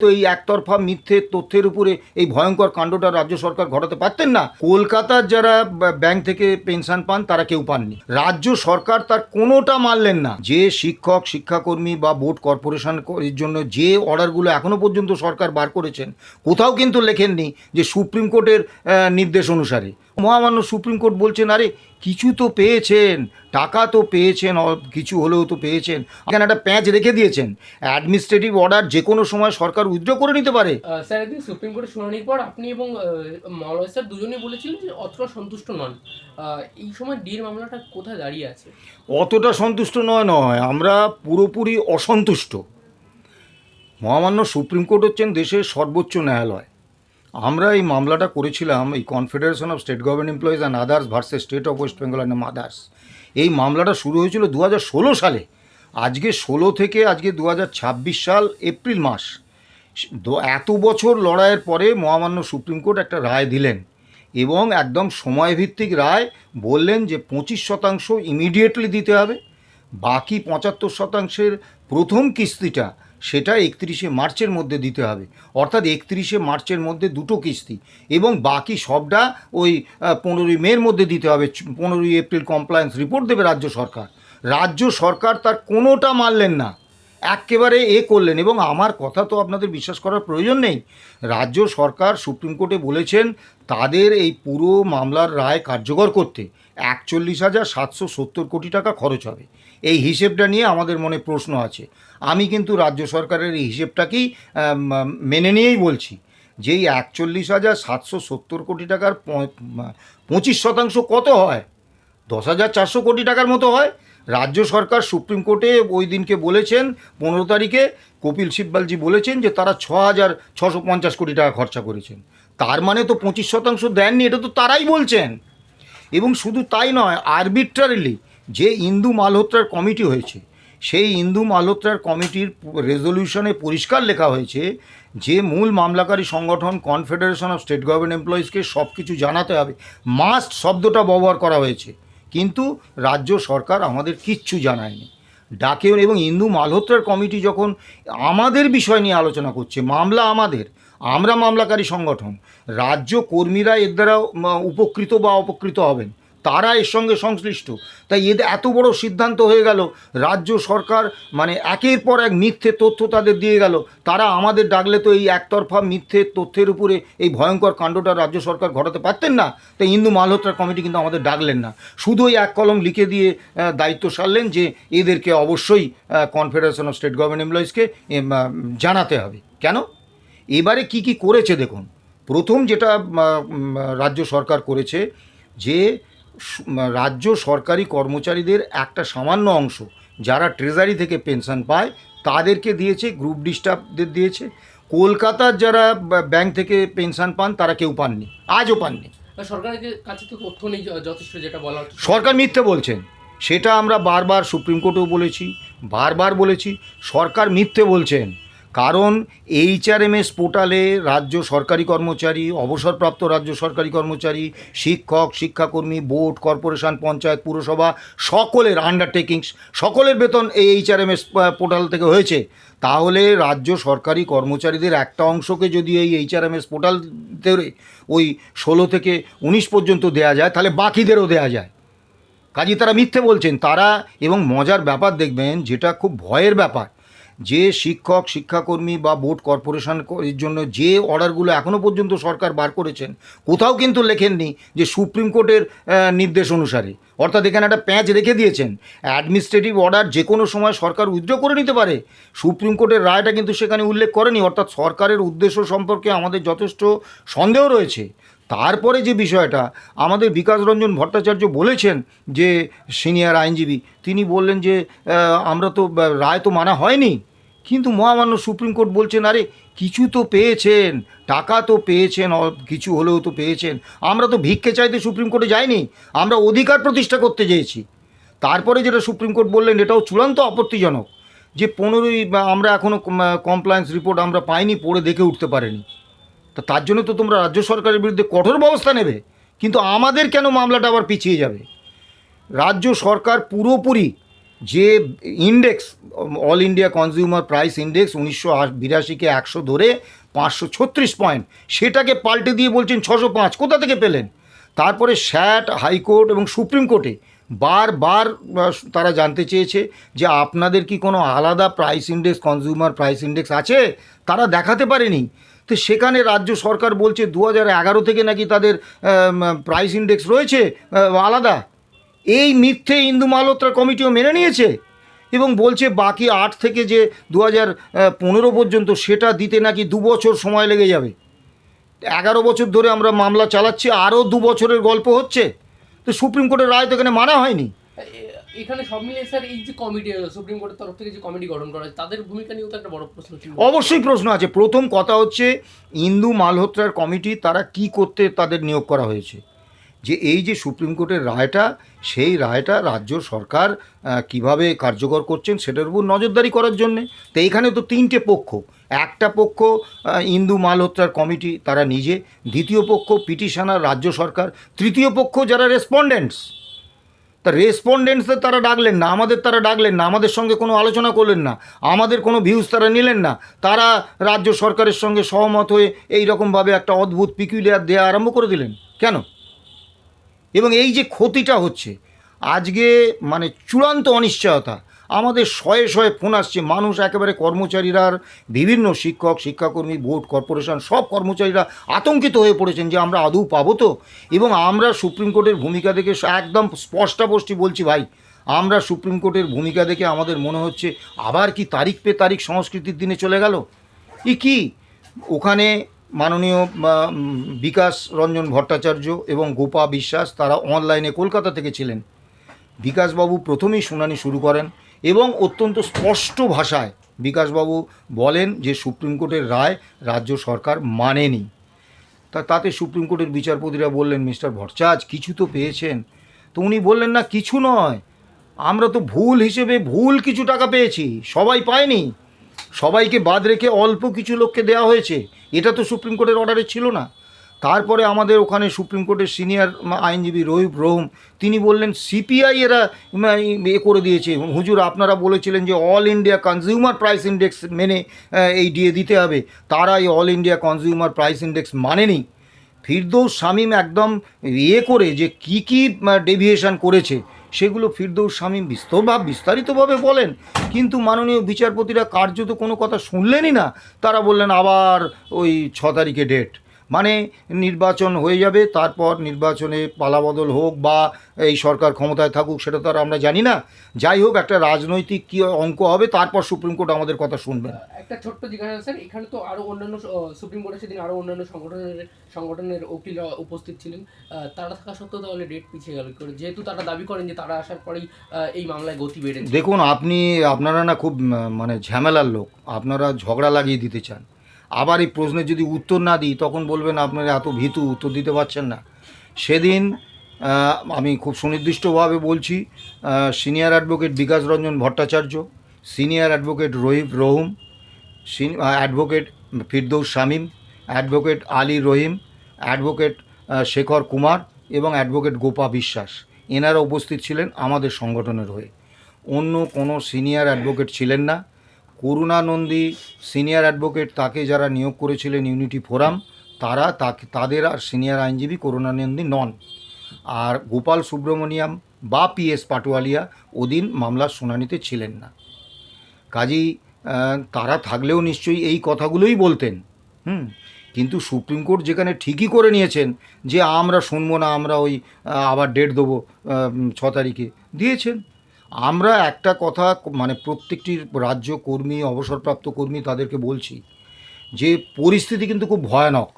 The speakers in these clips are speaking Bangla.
তো এই একতরফা মিথ্যে তথ্যের উপরে এই ভয়ঙ্কর কাণ্ডটা রাজ্য সরকার ঘটাতে পারতেন না? কলকাতার যারা ব্যাংক থেকে পেনশন পান তারা কেউ পাননি। রাজ্য সরকার তার কোনোটা মানলেন না। যে শিক্ষক শিক্ষাকর্মী বা বোর্ড কর্পোরেশন এর জন্য যে অর্ডারগুলো এখনো পর্যন্ত সরকার বার করেছেন, কোথাও কিন্তু লেখেননি যে সুপ্রিম কোর্টের নির্দেশ অনুসারে। মহামান্য সুপ্রিম কোর্ট বলছেন, আরে কিছু তো পেয়েছেন, টাকা তো পেয়েছেন, কিছু হলেও তো পেয়েছেন। এখানে একটা প্যাঁচ রেখে দিয়েছেন, অ্যাডমিনিস্ট্রেটিভ অর্ডার যে কোনো সময় সরকার উইথড্র করে নিতে পারে। স্যার, একদিন সুপ্রিম কোর্টের শুনানির পর আপনি এবং মলয় স্যার দুজনেই বলেছিলেন যে অতটা সন্তুষ্ট নন। এই সময় ডির মামলাটা কোথায় দাঁড়িয়ে আছে? অতটা সন্তুষ্ট নয়, আমরা পুরোপুরি অসন্তুষ্ট। মহামান্য সুপ্রিম কোর্ট হচ্ছেন দেশের সর্বোচ্চ ন্যায়ালয়। আমরা এই মামলাটা করেছিলাম এই confederation of state government employees and others versus state of West Bengal and others. এই মামলাটা শুরু হয়েছিল 2016 সালে। আজকে 16 থেকে আজকে 2026 সাল এপ্রিল মাস। এত বছর লড়াইয়ের পরে মহামান্য সুপ্রিম কোর্ট একটা রায় দিলেন এবং একদম সময়ভিত্তিক রায়। বললেন যে 25% ইমিডিয়েটলি দিতে হবে, বাকি 75%-এর প্রথম কিস্তিটা সেটা 31শে মার্চের মধ্যে দিতে হবে। অর্থাৎ 31শে মার্চের মধ্যে দুটো কিস্তি, এবং বাকি সবটা ওই 15ই মের মধ্যে দিতে হবে। 15ই এপ্রিল কমপ্লায়েন্স রিপোর্ট দেবে রাজ্য সরকার। রাজ্য সরকার তার কোনোটা মানলেন না, একেবারে করলেন। এবং আমার কথা তো আপনাদের বিশ্বাস করার প্রয়োজন নেই। রাজ্য সরকার সুপ্রিম কোর্টে বলেছেন তাদের এই পুরো মামলার রায় কার্যকর করতে 41,770 কোটি টাকা খরচ হবে। এই হিসেবটা নিয়ে আমাদের মনে প্রশ্ন আছে। আমি কিন্তু রাজ্য সরকারের এই হিসেবটাকেই মেনে নিয়েই বলছি যে এই 41,770 কোটি টাকার 25% কত হয়? 10,400 কোটি টাকার মতো হয়। রাজ্য সরকার সুপ্রিম কোর্টে ওই দিনকে বলেছেন, 15 তারিখে কপিল সিব্বালজি বলেছেন যে তারা 6,650 কোটি টাকা খরচা করেছেন। তার মানে তো 25% দেননি, এটা তো তারাই বলছেন। এবং শুধু তাই নয়, আরবিট্রারিলি যে ইন্দু মালহোত্রার কমিটি হয়েছে, সেই ইন্দু মালহোত্রার কমিটির রেজলিউশনে পরিষ্কার লেখা হয়েছে যে মূল মামলাকারী সংগঠন কনফেডারেশন অফ স্টেট গভর্নমেন্ট এমপ্লয়িজকে সব কিছু জানাতে হবে। মাস্ট শব্দটা ব্যবহার করা হয়েছে, কিন্তু রাজ্য সরকার আমাদের কিচ্ছু জানায়নি, ডাকেও। এবং ইন্দু মালহোত্রার কমিটি যখন আমাদের বিষয় নিয়ে আলোচনা করছে, মামলা আমাদের, আমরা মামলাকারী সংগঠন, রাজ্য কর্মীরা এর দ্বারা উপকৃত বা অপকৃত হবেন, তারা এর সঙ্গে সংশ্লিষ্ট। তাই এদের এত বড় সিদ্ধান্ত হয়ে গেল, রাজ্য সরকার মানে একের পর এক মিথ্যে তথ্য তাদের দিয়ে গেল। তারা আমাদের ডাকলে তো এই একতরফা মিথ্যে তথ্যের উপরে এই ভয়ঙ্কর কাণ্ডটা রাজ্য সরকার ঘটাতে পারতেন না। তাই ইন্দু মালহোত্রা কমিটি কিন্তু আমাদের ডাকলেন না, শুধু ওই এক কলম লিখে দিয়ে দায়িত্ব সারলেন যে এদেরকে অবশ্যই কনফেডারেশন অফ স্টেট গভর্নমেন্ট এমপ্লয়িজকে জানাতে হবে। কেন? এবারে কি কি করেছে দেখুন। প্রথম যেটা রাজ্য সরকার করেছে, যে রাজ্য সরকারি কর্মচারীদের একটা সামান্য অংশ যারা ট্রেজারি থেকে পেনশন পায় তাদেরকে দিয়েছে, গ্রুপ ডি স্টাফদের দিয়েছে। কলকাতার যারা ব্যাংক থেকে পেনশন পান তারা কেউ পাননি, আজও পাননি। সরকারের কাছে তো তথ্য নেই যথেষ্ট, যেটা বলা হচ্ছে। সরকার মিথ্যে বলছেন, সেটা আমরা বারবার সুপ্রিম কোর্টেও বলেছি, বারবার বলেছি সরকার মিথ্যে বলছেন। কারণ এইচআরএমএস পোর্টালে রাজ্য সরকারি কর্মচারী, অবসরপ্রাপ্ত রাজ্য সরকারি কর্মচারী, শিক্ষক শিক্ষাকর্মী, বোর্ড কর্পোরেশন পঞ্চায়েত পুরসভা সকলের আন্ডারটেকিংস, সকলের বেতন এই এইচআরএমএস পোর্টাল থেকে হয়েছে। তাহলে রাজ্য সরকারি কর্মচারীদের একটা অংশকে যদি এই এইচআরএমএস পোর্টাল ধরে ওই 16 থেকে 19 পর্যন্ত দেয়া যায়, তাহলে বাকিদেরও দেয়া যায়। কাজে তারা মিথ্যে বলছেন তারা। এবং মজার ব্যাপার দেখবেন, যেটা খুব ভয়ের ব্যাপার, যে শিক্ষক শিক্ষাকর্মী বা বোর্ড কর্পোরেশন এর জন্য যে অর্ডারগুলো এখনও পর্যন্ত সরকার বার করেছেন, কোথাও কিন্তু লেখেননি যে সুপ্রিম কোর্টের নির্দেশ অনুসারে। অর্থাৎ এখানে একটা প্যাঁচ রেখে দিয়েছেন, অ্যাডমিনিস্ট্রেটিভ অর্ডার যে কোনো সময় সরকার উইথড্র করে নিতে পারে। সুপ্রিম কোর্টের রায়টা কিন্তু সেখানে উল্লেখ করেনি। অর্থাৎ সরকারের উদ্দেশ্য সম্পর্কে আমাদের যথেষ্ট সন্দেহ রয়েছে। তারপরে যে বিষয়টা, আমাদের বিকাশ রঞ্জন ভট্টাচার্য বলেছেন, যে সিনিয়র আইনজীবী, তিনি বললেন যে আমরা তো রায় তো মানা হয়নি। কিন্তু মহামান্য সুপ্রিম কোর্ট বলছেন, আরে কিছু তো পেয়েছেন, টাকা তো পেয়েছেন, কিছু হলেও তো পেয়েছেন। আমরা তো ভিক্ষে চাইতে সুপ্রিম কোর্টে যাইনি, আমরা অধিকার প্রতিষ্ঠা করতে চেয়েছি। তারপরে যেটা সুপ্রিম কোর্ট বললেন, এটাও চূড়ান্ত আপত্তিজনক, যে 15ই আমরা এখনও কমপ্লায়েন্স রিপোর্ট আমরা পাইনি, পড়ে দেখে উঠতে পারিনি। তার জন্য তো তোমরা রাজ্য সরকারের বিরুদ্ধে কঠোর ব্যবস্থা নেবে, কিন্তু আমাদের কেন মামলাটা আবার পিছিয়ে যাবে? রাজ্য সরকার পুরোপুরি যে index, all India consumer price index 1982-কে 100 ধরে 536 পয়েন্ট, সেটাকে পাল্টে দিয়ে বলছেন 605, কোথা থেকে পেলেন? তারপরে স্যাট, হাইকোর্ট এবং সুপ্রিম কোর্টে বারবার তারা জানতে চেয়েছে যে আপনাদের কি কোনো আলাদা price index, consumer price index আছে? তারা দেখাতে পারেনি। তো সেখানে রাজ্য সরকার বলছে 2011 থেকে নাকি তাদের প্রাইস ইন্ডেক্স রয়েছে আলাদা। এই মিথ্যে ইন্দু মালহোত্রা কমিটিও মেনে নিয়েছে এবং বলছে বাকি 8 থেকে যে 2015 পর্যন্ত সেটা দিতে নাকি 2 বছর সময় লেগে যাবে। 11 বছর ধরে আমরা মামলা চালাচ্ছি, আরও 2 বছরের গল্প হচ্ছে। তো সুপ্রিম কোর্টের রায় তো এখানে মানা হয়নি। এখানে সব মিলিয়ে স্যার এই যে কমিটি, সুপ্রিম কোর্টের তরফ থেকে যে কমিটি গঠন করা হয়েছে, তাদের ভূমিকা নিয়েও তো একটা বড় প্রশ্ন ছিল। অবশ্যই প্রশ্ন আছে। প্রথম কথা হচ্ছে ইন্দু মালহোত্রার কমিটি তারা কি করতে তাদের নিয়োগ করা হয়েছে, যে এই যে সুপ্রিম কোর্টের রায়টা, সেই রায়টা রাজ্য সরকার কিভাবে কার্যকর করছেন সেটার উপর নজরদারি করার জন্যে। তো এইখানে তো 3টে পক্ষ, একটা পক্ষ ইন্দু মালহোত্রার কমিটি তারা নিজে, দ্বিতীয় পক্ষ পিটিশনার রাজ্য সরকার, তৃতীয় পক্ষ যারা রেসপন্ডেন্টস। তা রেসপন্ডেন্টসদের তারা ডাকলেন না, আমাদের তারা ডাকলেন না, আমাদের সঙ্গে কোনো আলোচনা করলেন না, আমাদের কোনো ভিউজ তারা নিলেন না। তারা রাজ্য সরকারের সঙ্গে সহমত হয়ে এই রকমভাবে একটা অদ্ভুত পিকুলিয়ার দেওয়া আরম্ভ করে দিলেন কেন? এবং এই যে ক্ষতিটা হচ্ছে আজকে, মানে চূড়ান্ত অনিশ্চয়তা, আমাদের শয়ে শয়ে ফোন আসছে, মানুষ একেবারে কর্মচারীরা, বিভিন্ন শিক্ষক, শিক্ষাকর্মী, বোর্ড, কর্পোরেশন, সব কর্মচারীরা আতঙ্কিত হয়ে পড়েছেন যে আমরা আদৌ পাবো তো। এবং আমরা সুপ্রিম কোর্টের ভূমিকা দেখে একদম স্পষ্টাস্পষ্টি বলছি ভাই, আমরা সুপ্রিম কোর্টের ভূমিকা দেখে আমাদের মনে হচ্ছে আবার কি তারিখ পে তারিখ সংস্কৃতির দিনে চলে গেল। কি ওখানে মাননীয় বিকাশ রঞ্জন ভট্টাচার্য এবং গোপা বিশ্বাস তারা অনলাইনে কলকাতা থেকে ছিলেন। বিকাশবাবু প্রথমেই শুনানি শুরু করেন এবং অত্যন্ত স্পষ্ট ভাষায় বিকাশবাবু বলেন যে সুপ্রিম কোর্টের রায় রাজ্য সরকার মানেনি। তাতে সুপ্রিম কোর্টের বিচারপতিরা বললেন, মিস্টার ভট্টাচার্য কিছু তো পেয়েছেন? তো উনি বললেন, না কিছু নয়, আমরা তো ভুল হিসেবে ভুল কিছু টাকা পেয়েছি, সবাই পায়নি, সবাইকে বাদ রেখে অল্প কিছু লোককে দেওয়া হয়েছে, এটা তো সুপ্রিম কোর্টের অর্ডারে ছিল না। তারপরে আমাদের ওখানে সুপ্রিম কোর্টের সিনিয়র আইনজীবী রহিব রহিম তিনি বললেন সিপিআই এরা করে দিয়েছে, হুজুর আপনারা বলেছিলেন যে all India consumer price index মেনে এই ডিএ দিতে হবে, তারা এই all India consumer price index মানেনি। ফিরদৌস শামীম একদম করে যে কী ডেভিয়েশন করেছে সেগুলো ফিরদৌস শামীম বিস্তারিতভাবে বলেন, কিন্তু মাননীয় বিচারপতিরা কার্যত কোনো কথা শুনলেনই না। তারা বললেন আবার ওই 6 তারিখে ডেট, মানে নির্বাচন হয়ে যাবে, তারপর নির্বাচনে পালাবদল হোক বা এই সরকার ক্ষমতায় থাকুক সেটা তো আর আমরা জানি না। যাই হোক, একটা রাজনৈতিক কী অঙ্ক হবে, তারপর সুপ্রিম কোর্ট আমাদের কথা শুনবেন। একটা ছোট্ট জিজ্ঞাসা স্যার, এখানে তো আরও অন্যান্য সুপ্রিম কোর্টে সেদিন আরও অন্যান্য সংগঠনের উকিলরা উপস্থিত ছিলেন, তারা থাকা সত্ত্বেও তাহলে ডেট পিছিয়ে গেল করে, যেহেতু তারা দাবি করেন যে তারা আসার পরেই এই মামলায় গতি বেড়েছে। দেখুন আপনারা না খুব মানে ঝামেলার লোক, আপনারা ঝগড়া লাগিয়ে দিতে চান। আবার এই প্রশ্নের যদি উত্তর না দিই তখন বলবেন আপনারা এত ভীতু, উত্তর দিতে পারছেন না। সেদিন আমি খুব সুনির্দিষ্টভাবে বলছি, senior advocate Bikash Ranjan Bhattacharya, senior advocate রহিব রহিম, অ্যাডভোকেট ফিরদৌস শামীম, অ্যাডভোকেট আলী রহিম, অ্যাডভোকেট শেখর কুমার এবং অ্যাডভোকেট গোপা বিশ্বাস, এনারা উপস্থিত ছিলেন আমাদের সংগঠনের হয়ে। অন্য কোনো সিনিয়র অ্যাডভোকেট ছিলেন না। করুণানন্দী সিনিয়র অ্যাডভোকেট, তাকে যারা নিয়োগ করেছিলেন ইউনিটি ফোরাম, তাদের আর সিনিয়র আইনজীবী করুণানন্দী নন। আর গোপাল সুব্রমণিয়াম বা পিএস পাটোয়ালিয়া ওদিন মামলার শুনানিতে ছিলেন না। কাজেই তারা থাকলেও নিশ্চয়ই এই কথাগুলোই বলতেন। কিন্তু সুপ্রিম কোর্ট যেখানে ঠিকই করে নিয়েছেন যে আমরা শুনবো না, আমরা ওই আবার ডেট দেবো 6 তারিখে, দিয়েছেন। আমরা একটা কথা মানে প্রত্যেকটি রাজ্য কর্মী, অবসরপ্রাপ্ত কর্মী তাদেরকে বলছি যে পরিস্থিতি কিন্তু খুব ভয়ানক।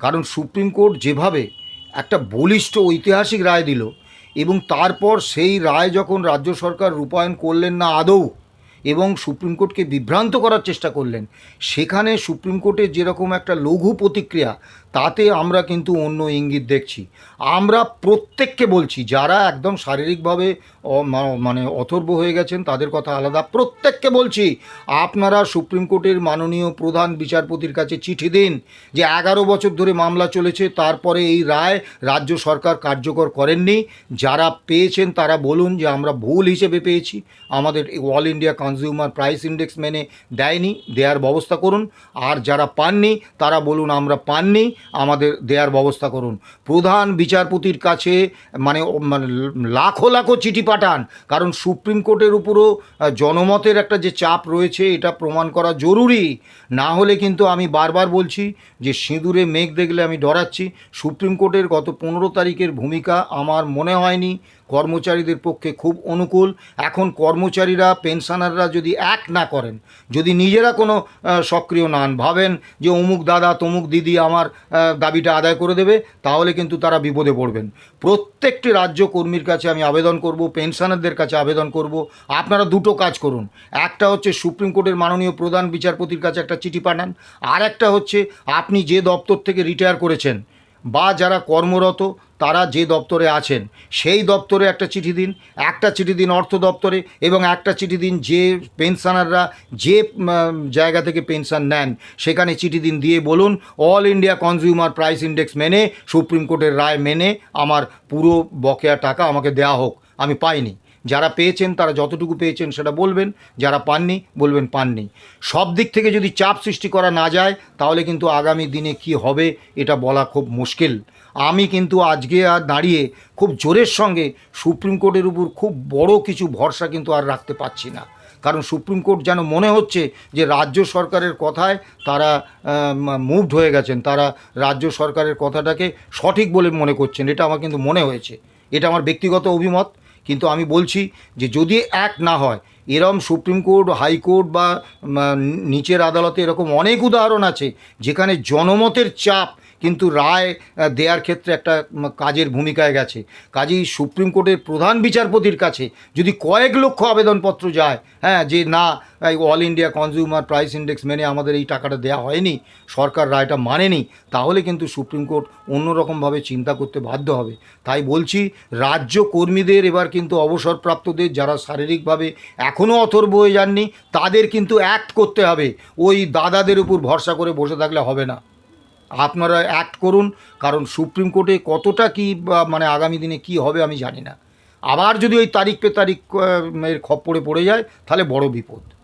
কারণ সুপ্রিম কোর্ট যেভাবে একটা বলিষ্ঠ ঐতিহাসিক রায় দিল এবং তারপর সেই রায় যখন রাজ্য সরকার রূপায়ণ করলেন না আদৌ এবং সুপ্রিম কোর্টকে বিভ্রান্ত করার চেষ্টা করলেন, সেখানে সুপ্রিম কোর্টের যেরকম একটা লঘু প্রতিক্রিয়া তাতে আমরা কিন্তু অন্য ইঙ্গিত দেখছি। আমরা প্রত্যেককে বলছি, যারা একদম শারীরিকভাবে মানে অথর্ব হয়ে গেছেন তাদের কথা আলাদা, প্রত্যেককে বলছি আপনারা সুপ্রিম কোর্টের মাননীয় প্রধান বিচারপতির কাছে চিঠি দিন যে 11 বছর ধরে মামলা চলেছে, তারপরে এই রায় রাজ্য সরকার কার্যকর করেননি। যারা পেয়েছেন তারা বলুন যে আমরা ভুল হিসেবে পেয়েছি, আমাদের all India consumer price index মেনে দেয়নি, দেওয়ার ব্যবস্থা করুন। আর যারা পাননি তারা বলুন আমরা পাননি, আমাদের দেওয়ার ব্যবস্থা করুন। প্রধান বিচারপতির কাছে মানে মানে লাখো লাখো চিঠি পাঠান, কারণ সুপ্রিম কোর্টের উপরও জনমতের একটা যে চাপ রয়েছে এটা প্রমাণ করা জরুরি। না হলে কিন্তু আমি বারবার বলছি যে সিঁদুরে মেঘ দেখলে আমি ডরাচ্ছি। সুপ্রিম কোর্টের গত 15 তারিখের ভূমিকা আমার মনে হয়নি কর্মচারীদের পক্ষে খুব অনুকূল। এখন কর্মচারীরা, পেনশনাররা যদি এক না করেন, যদি নিজেরা কোনো সক্রিয় না হন, ভাবেন যে অমুক দাদা তমুক দিদি আমার দাবিটা আদায় করে দেবে, তাহলে কিন্তু তারা বিপদে পড়বেন। প্রত্যেকটি রাজ্য কর্মীর কাছে আমি আবেদন করব, পেনশনারদের কাছে আবেদন করব, আপনারা দুটো কাজ করুন। একটা হচ্ছে সুপ্রিম কোর্টের মাননীয় প্রধান বিচারপতির কাছে একটা চিঠি পাঠান, আর একটা হচ্ছে আপনি যে দপ্তর থেকে রিটায়ার করেছেন বা যারা কর্মরত তারা যে দপ্তরে আছেন সেই দপ্তরে একটা চিঠি দিন, একটা চিঠি দিন অর্থ দপ্তরে, এবং একটা চিঠি দিন যে পেনশনাররা যে জায়গা থেকে পেনশন নেন সেখানে চিঠি দিন, দিয়ে বলুন all India consumer price index মেনে, সুপ্রিম কোর্টের রায় মেনে আমার পুরো বকেয়া টাকা আমাকে দেওয়া হোক, আমি পাইনি। যারা পেয়েছেন তারা যতটুকু পেয়েছেন সেটা বলবেন, যারা পাননি বলবেন পাননি। সব দিক থেকে যদি চাপ সৃষ্টি করা না যায় তাহলে কিন্তু আগামী দিনে কি হবে এটা বলা খুব মুশকিল। আমি কিন্তু আজকে আর দাঁড়িয়ে খুব জোরের সঙ্গে সুপ্রিম কোর্টের উপর খুব বড় কিছু ভরসা কিন্তু আর রাখতে পারছি না, কারণ সুপ্রিম কোর্ট যেন মনে হচ্ছে যে রাজ্য সরকারের কথায় তারা মুভড হয়ে গেছেন, তারা রাজ্য সরকারের কথাটাকে সঠিক বলে মনে করছেন। এটা আমার কিন্তু মনে হয়েছে, এটা আমার ব্যক্তিগত অভিমত। কিন্তু আমি বলছি যে যদি এক না হয়, এরম সুপ্রিম কোর্ট, হাইকোর্ট বা নিচের আদালতে এরকম অনেক উদাহরণ আছে যেখানে জনমতের চাপ কিন্তু রায় দেওয়ার ক্ষেত্রে একটা কাজের ভূমিকায় গেছে। কাজেই সুপ্রিম কোর্টের প্রধান বিচারপতির কাছে যদি কয়েক লক্ষ আবেদনপত্র যায়, হ্যাঁ, যে না all India consumer price index মেনে আমাদের এই টাকাটা দেওয়া হয়নি, সরকার রায়টা মানেনি, তাহলে কিন্তু সুপ্রিম কোর্ট অন্যরকমভাবে চিন্তা করতে বাধ্য হবে। তাই বলছি রাজ্য কর্মীদের এবার কিন্তু অবসরপ্রাপ্তদের যারা শারীরিকভাবে এখনও অথর্ব হয়ে যাননি তাদের কিন্তু অ্যাক্ট করতে হবে। ওই দাদাদের উপর ভরসা করে বসে থাকলে হবে না, আপনারা অ্যাক্ট করুন। কারণ সুপ্রিম কোর্টে কতটা কি মানে আগামী দিনে কি হবে আমি জানি না। আবার যদি ওই তারিখ পে তারিখ এর খপ্পরে পড়ে যায় তাহলে বড় বিপদ।